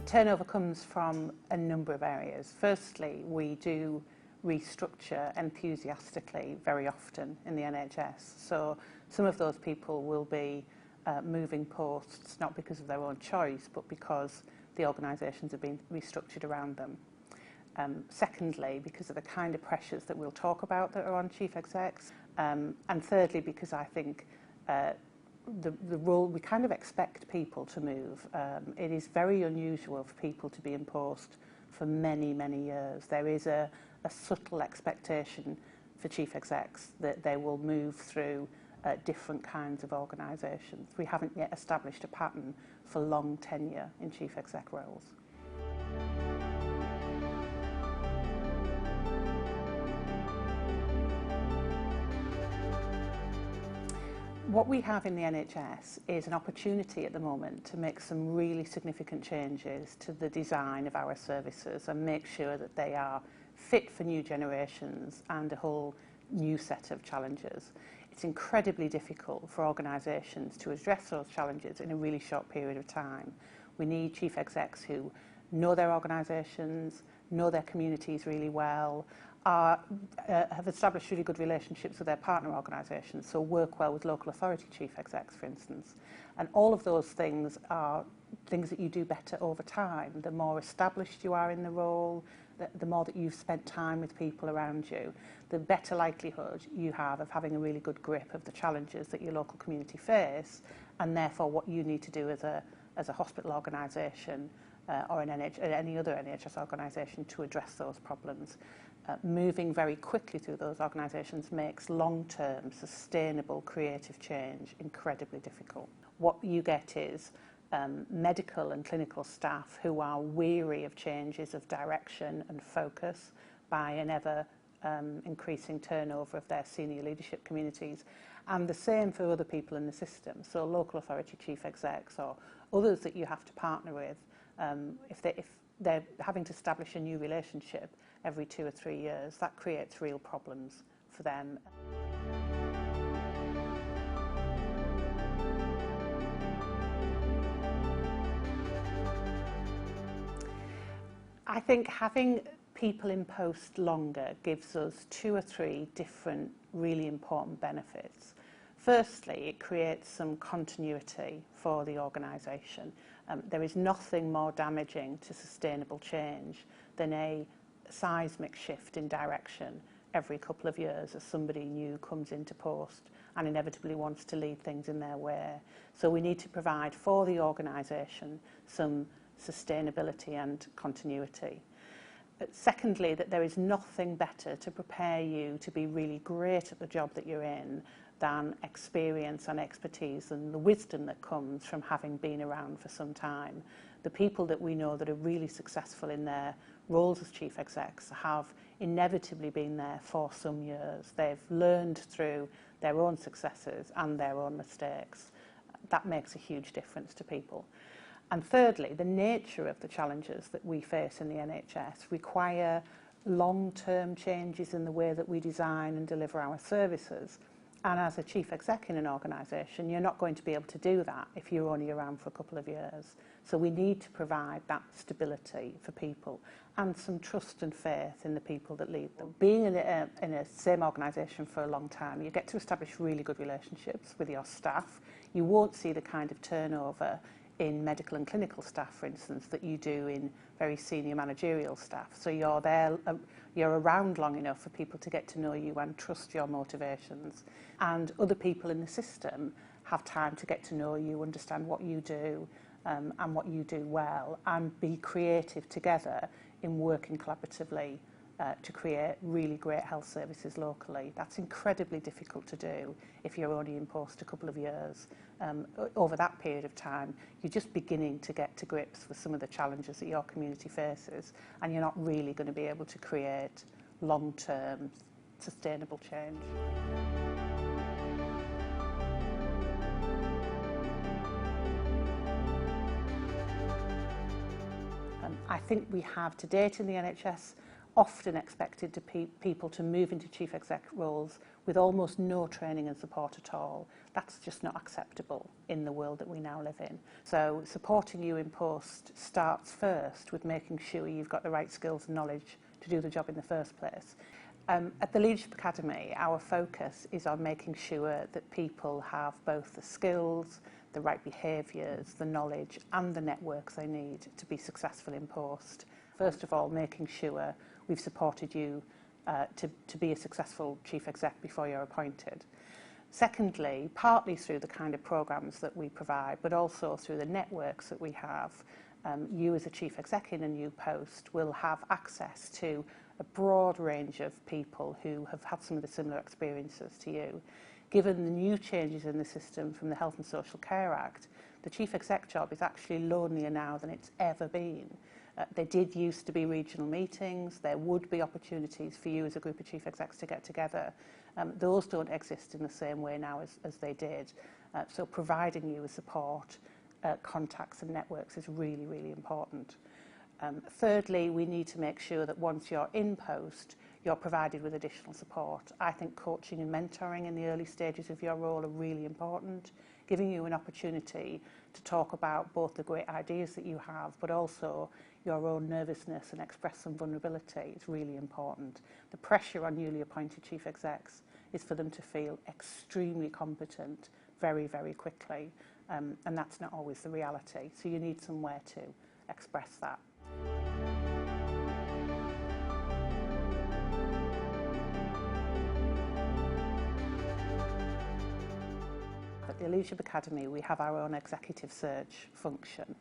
Turnover comes from a number of areas. Firstly, we do restructure enthusiastically very often in the NHS. So some of those people will be moving posts not because of their own choice, but because the organisations have been restructured around them. Secondly, because of the kind of pressures that we'll talk about that are on chief execs. And thirdly, because I think the role, we kind of expect people to move. It is very unusual for people to be in post for many, many years. There is a subtle expectation for chief execs that they will move through different kinds of organisations. We haven't yet established a pattern for long tenure in chief exec roles. What we have in the NHS is an opportunity at the moment to make some really significant changes to the design of our services and make sure that they are fit for new generations and a whole new set of challenges. It's incredibly difficult for organisations to address those challenges in a really short period of time. We need chief execs who know their organisations, know their communities really well, have established really good relationships with their partner organisations, so work well with local authority chief execs, for instance. And all of those things are things that you do better over time. The more established you are in the role, the more that you've spent time with people around you, the better likelihood you have of having a really good grip of the challenges that your local community face, and therefore what you need to do as a hospital organisation or any other NHS organisation to address those problems. Moving very quickly through those organisations makes long-term, sustainable, creative change incredibly difficult. What you get is medical and clinical staff who are weary of changes of direction and focus by an ever increasing turnover of their senior leadership communities, and the same for other people in the system. So local authority chief execs or others that you have to partner with, if they're having to establish a new relationship every 2 or 3 years, that creates real problems for them. I think having people in post longer gives us 2 or 3 different really important benefits. Firstly, it creates some continuity for the organisation. There is nothing more damaging to sustainable change than a seismic shift in direction every couple of years as somebody new comes into post and inevitably wants to lead things in their way. So we need to provide for the organisation some sustainability and continuity. Secondly, that there is nothing better to prepare you to be really great at the job that you're in than experience and expertise and the wisdom that comes from having been around for some time. The people that we know that are really successful in their roles as chief execs have inevitably been there for some years. They've learned through their own successes and their own mistakes. That makes a huge difference to people. And thirdly, the nature of the challenges that we face in the NHS require long-term changes in the way that we design and deliver our services. And as a chief exec in an organisation, you're not going to be able to do that if you're only around for a couple of years. So we need to provide that stability for people and some trust and faith in the people that lead them. Being in a same organisation for a long time, you get to establish really good relationships with your staff. You won't see the kind of turnover in medical and clinical staff, for instance, that you do in very senior managerial staff. So you're there, you're around long enough for people to get to know you and trust your motivations. And other people in the system have time to get to know you, understand what you do and what you do well, and be creative together in working collaboratively to create really great health services locally. That's incredibly difficult to do if you're only in post a couple of years. Over that period of time, you're just beginning to get to grips with some of the challenges that your community faces, and you're not really going to be able to create long-term sustainable change. I think we have to date in the NHS often expected to people to move into chief exec roles with almost no training and support at all. That's just not acceptable in the world that we now live in. So supporting you in post starts first with making sure you've got the right skills and knowledge to do the job in the first place. At the Leadership Academy, our focus is on making sure that people have both the skills, the right behaviours, the knowledge and the networks they need to be successful in post. First of all, making sure we've supported you to be a successful chief exec before you're appointed. Secondly, partly through the kind of programmes that we provide, but also through the networks that we have, you as a chief exec in a new post will have access to a broad range of people who have had some of the similar experiences to you. Given the new changes in the system from the Health and Social Care Act, the chief exec job is actually lonelier now than it's ever been. There did used to be regional meetings, there would be opportunities for you as a group of chief execs to get together. Those don't exist in the same way now as they did. So providing you with support, contacts and networks is really, really important. Thirdly, we need to make sure that once you're in post, you're provided with additional support. I think coaching and mentoring in the early stages of your role are really important, giving you an opportunity to talk about both the great ideas that you have, but also your own nervousness and express some vulnerability is really important. The pressure on newly appointed chief execs is for them to feel extremely competent very, very quickly, and that's not always the reality. So you need somewhere to express that. At the Leadership Academy, we have our own executive search function.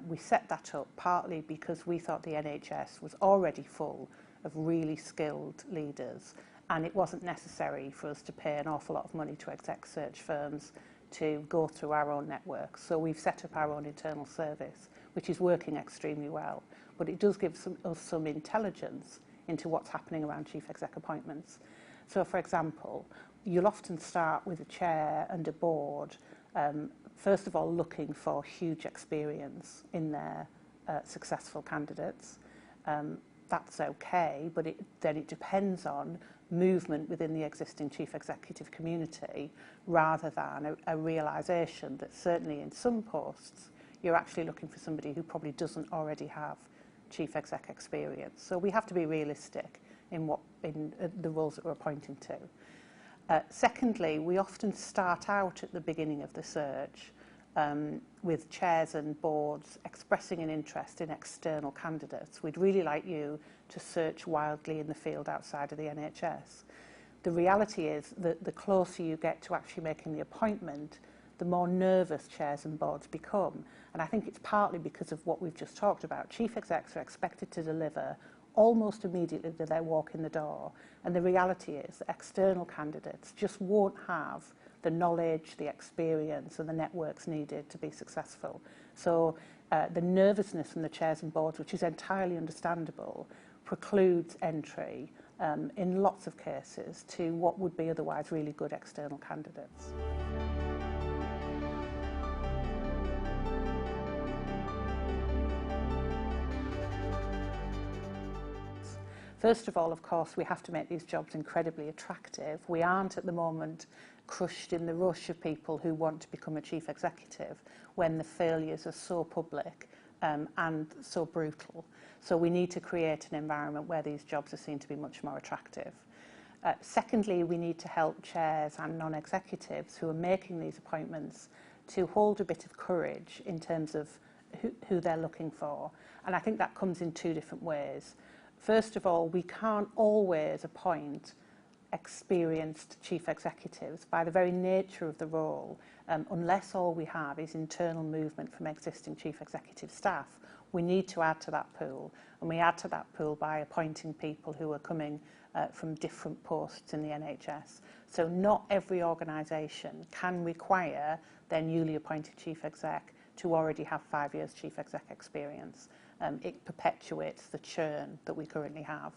We set that up partly because we thought the NHS was already full of really skilled leaders, and it wasn't necessary for us to pay an awful lot of money to exec search firms to go through our own networks. So we've set up our own internal service, which is working extremely well, but it does give us some intelligence into what's happening around chief exec appointments. So, for example, you'll often start with a chair and a board, first of all looking for huge experience in their successful candidates. That's okay, but then it depends on movement within the existing chief executive community rather than a realisation that certainly in some posts you're actually looking for somebody who probably doesn't already have chief exec experience. So we have to be realistic in the roles that we're appointing to. Secondly, we often start out at the beginning of the search with chairs and boards expressing an interest in external candidates. We'd really like you to search wildly in the field outside of the NHS. The reality is that the closer you get to actually making the appointment, the more nervous chairs and boards become. And I think it's partly because of what we've just talked about. Chief execs are expected to deliver almost immediately that they walk in the door. And the reality is that external candidates just won't have the knowledge, the experience and the networks needed to be successful. So the nervousness from the chairs and boards, which is entirely understandable, precludes entry in lots of cases to what would be otherwise really good external candidates. First of all, of course, we have to make these jobs incredibly attractive. We aren't at the moment crushed in the rush of people who want to become a chief executive when the failures are so public and so brutal. So we need to create an environment where these jobs are seen to be much more attractive. Secondly, we need to help chairs and non-executives who are making these appointments to hold a bit of courage in terms of who they're looking for. And I think that comes in two different ways. First of all, we can't always appoint experienced chief executives by the very nature of the role, unless all we have is internal movement from existing chief executive staff. We need to add to that pool, and we add to that pool by appointing people who are coming from different posts in the NHS. So not every organisation can require their newly appointed chief exec to already have 5 years chief exec experience. It perpetuates the churn that we currently have.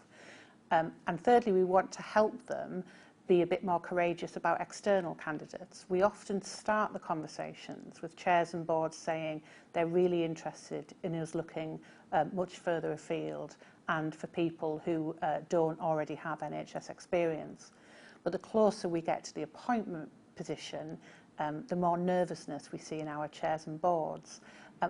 And thirdly, we want to help them be a bit more courageous about external candidates. We often start the conversations with chairs and boards saying they're really interested in us looking much further afield and for people who don't already have NHS experience. But the closer we get to the appointment position, the more nervousness we see in our chairs and boards.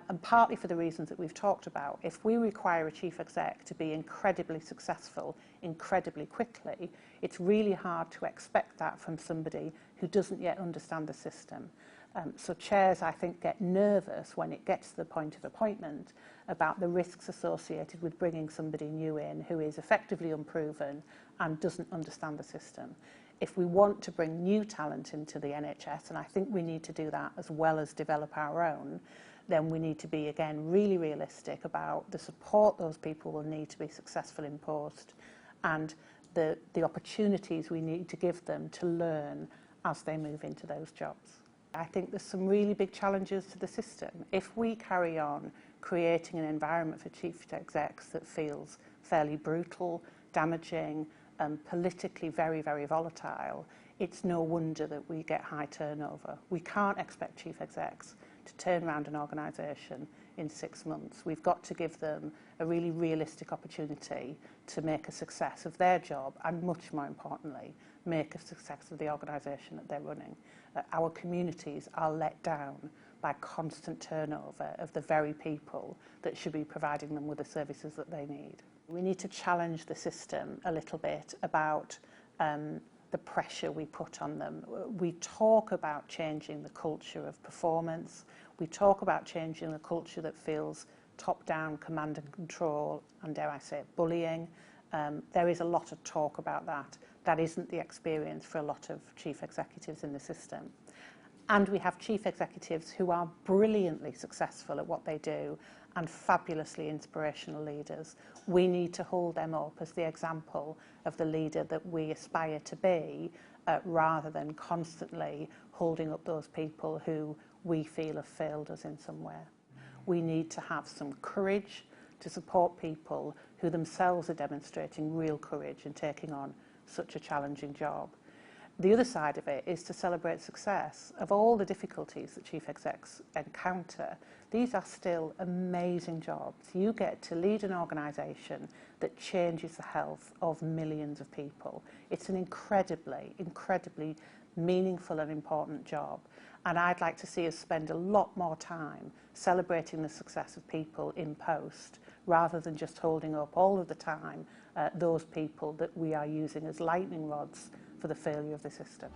And partly for the reasons that we've talked about. If we require a chief exec to be incredibly successful incredibly quickly, it's really hard to expect that from somebody who doesn't yet understand the system. So chairs, I think, get nervous when it gets to the point of appointment about the risks associated with bringing somebody new in who is effectively unproven and doesn't understand the system. If we want to bring new talent into the NHS, and I think we need to do that as well as develop our own, then we need to be, again, really realistic about the support those people will need to be successful in post and the opportunities we need to give them to learn as they move into those jobs. I think there's some really big challenges to the system. If we carry on creating an environment for chief execs that feels fairly brutal, damaging, and politically very, very volatile, it's no wonder that we get high turnover. We can't expect chief execs to turn around an organisation in 6 months. We've got to give them a really realistic opportunity to make a success of their job and, much more importantly, make a success of the organisation that they're running. Our communities are let down by constant turnover of the very people that should be providing them with the services that they need. We need to challenge the system a little bit about the pressure we put on them. We talk about changing the culture of performance. We talk about changing the culture that feels top-down command and control and, dare I say, bullying. There is a lot of talk about that. That isn't the experience for a lot of chief executives in the system. And we have chief executives who are brilliantly successful at what they do and fabulously inspirational leaders. We need to hold them up as the example of the leader that we aspire to be, rather than constantly holding up those people who we feel have failed us in some way. We need to have some courage to support people who themselves are demonstrating real courage in taking on such a challenging job. The other side of it is to celebrate success. Of all the difficulties that chief execs encounter, these are still amazing jobs. You get to lead an organisation that changes the health of millions of people. It's an incredibly, incredibly meaningful and important job. And I'd like to see us spend a lot more time celebrating the success of people in post, rather than just holding up all of the time those people that we are using as lightning rods for the failure of the system.